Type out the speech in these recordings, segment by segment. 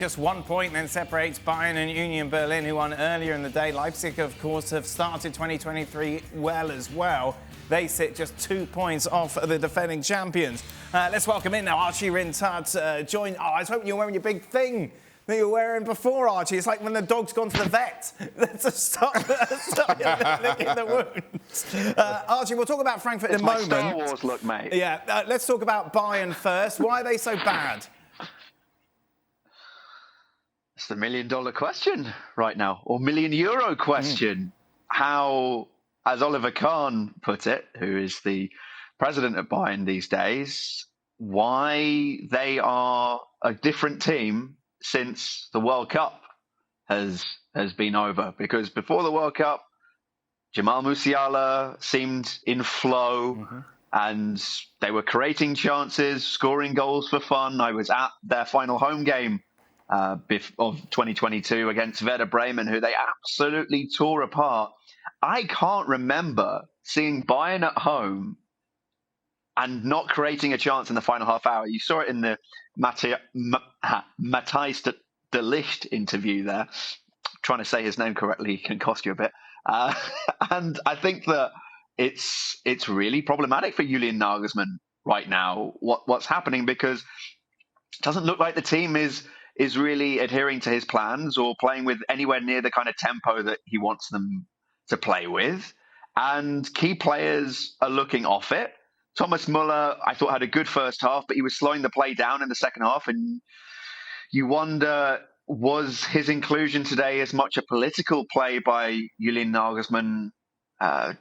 Just 1 point then separates Bayern and Union Berlin, who won earlier in the day. Leipzig, of course, have started 2023 well as well. They sit just 2 points off the defending champions. Let's welcome in now Archie Rhind-Tutt. I was hoping you were wearing your big thing that you were wearing before, Archie. It's like when the dog's gone to the vet. Let's stop licking the wounds. Archie, we'll talk about Frankfurt in a moment. It's my Star Wars look, mate. Yeah, let's talk about Bayern first. Why are they so bad? It's the $1 million question right now, or €1 million question. How, as Oliver Kahn put it, who is the president of Bayern these days, why they are a different team since the World Cup has been over. Because before the World Cup, Jamal Musiala seemed in flow, and they were creating chances, scoring goals for fun. I was at their final home game of 2022 against Werder Bremen, who they absolutely tore apart. I can't remember seeing Bayern at home and not creating a chance in the final half hour. You saw it in the Matthijs de Ligt interview there. Trying to say his name correctly can cost you a bit. And I think that it's really problematic for Julian Nagelsmann right now, what's happening, because it doesn't look like the team is really adhering to his plans or playing with anywhere near the kind of tempo that he wants them to play with. And key players are looking off it. Thomas Muller, I thought, had a good first half, but he was slowing the play down in the second half. And you wonder, was his inclusion today as much a political play by Julian Nagelsmann,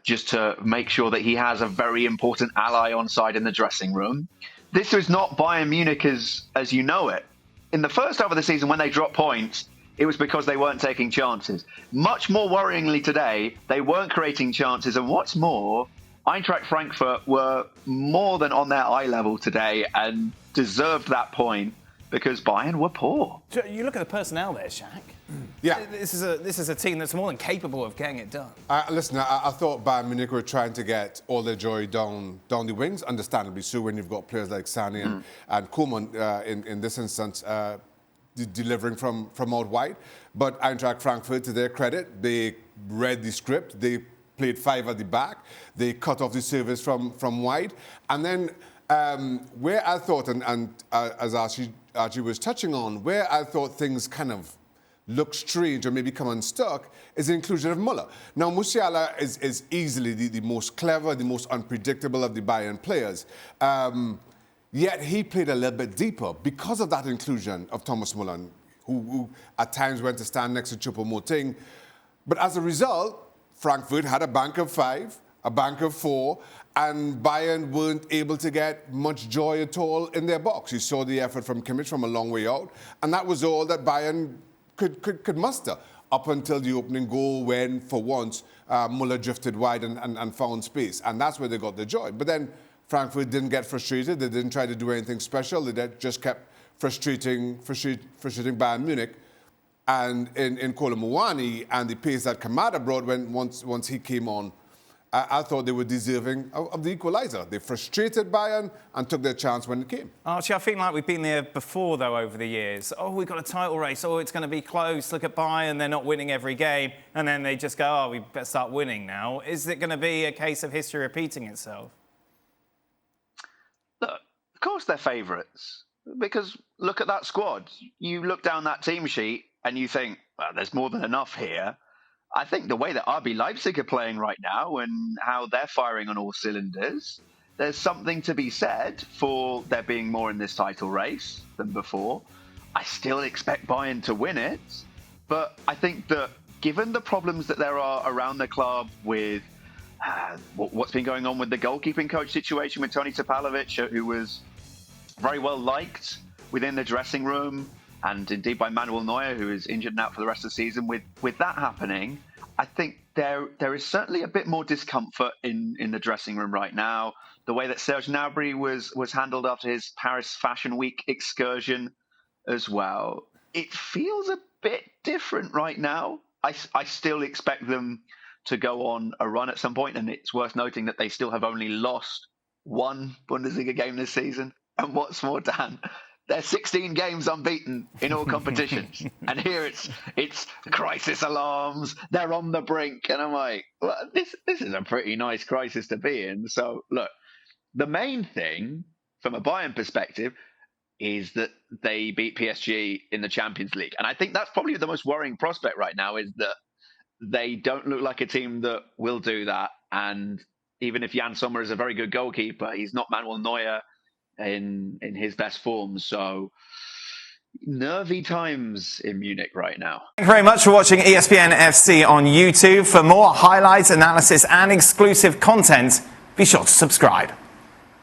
just to make sure that he has a very important ally on side in the dressing room? This was not Bayern Munich as you know it. In the first half of the season, when they dropped points, it was because they weren't taking chances. Much more worryingly today, they weren't creating chances. And what's more, Eintracht Frankfurt were more than on their eye level today and deserved that point because Bayern were poor. You look at the personnel there, Shaq. Yeah. This is a team that's more than capable of getting it done. Listen, I thought Bayern Munich were trying to get all their joy down the wings, understandably so, when you've got players like Sané and Koeman in this instance delivering from out wide. But Eintracht Frankfurt, to their credit, they read the script. They played 5 at the back. They cut off the service from wide. And then where I thought, and as Archie was touching on, where I thought things kind of look strange or maybe come unstuck is the inclusion of Muller. Now, Musiala is easily the most clever, the most unpredictable of the Bayern players. Yet he played a little bit deeper because of that inclusion of Thomas Muller, who at times went to stand next to Choupo-Moting. But as a result, Frankfurt had a bank of 5, a bank of 4, and Bayern weren't able to get much joy at all in their box. You saw the effort from Kimmich from a long way out, and that was all that Bayern could muster up until the opening goal, when, for once, Muller drifted wide and found space. And that's where they got the joy. But then Frankfurt didn't get frustrated. They didn't try to do anything special. They just kept frustrating Bayern Munich. And in Kolo Muani and the pace that Kamada brought once he came on, I thought they were deserving of the equaliser. They frustrated Bayern and took their chance when it came. Archie, I feel like we've been there before, though, over the years. Oh, we've got a title race. Oh, it's going to be close. Look at Bayern. They're not winning every game. And then they just go, oh, we better start winning now. Is it going to be a case of history repeating itself? Look, of course they're favourites. Because look at that squad. You look down that team sheet and you think, well, there's more than enough here. I think the way that RB Leipzig are playing right now and how they're firing on all cylinders, there's something to be said for there being more in this title race than before. I still expect Bayern to win it, but I think that given the problems that there are around the club with what's been going on with the goalkeeping coach situation with Toni Topalovic, who was very well liked within the dressing room, and indeed by Manuel Neuer, who is injured and out for the rest of the season. With that happening, I think there is certainly a bit more discomfort in the dressing room right now. The way that Serge Gnabry was handled after his Paris Fashion Week excursion as well. It feels a bit different right now. I still expect them to go on a run at some point, and it's worth noting that they still have only lost 1 Bundesliga game this season. And what's more, Dan, They're 16 games unbeaten in all competitions. And here it's crisis alarms. They're on the brink. And I'm like, well, this is a pretty nice crisis to be in. So, look, the main thing from a Bayern perspective is that they beat PSG in the Champions League. And I think that's probably the most worrying prospect right now, is that they don't look like a team that will do that. And even if Jan Sommer is a very good goalkeeper, he's not Manuel Neuer in his best form. So nervy times in Munich right now. Thank you very much for watching ESPN FC on YouTube. For more highlights, analysis and exclusive content, be sure to subscribe.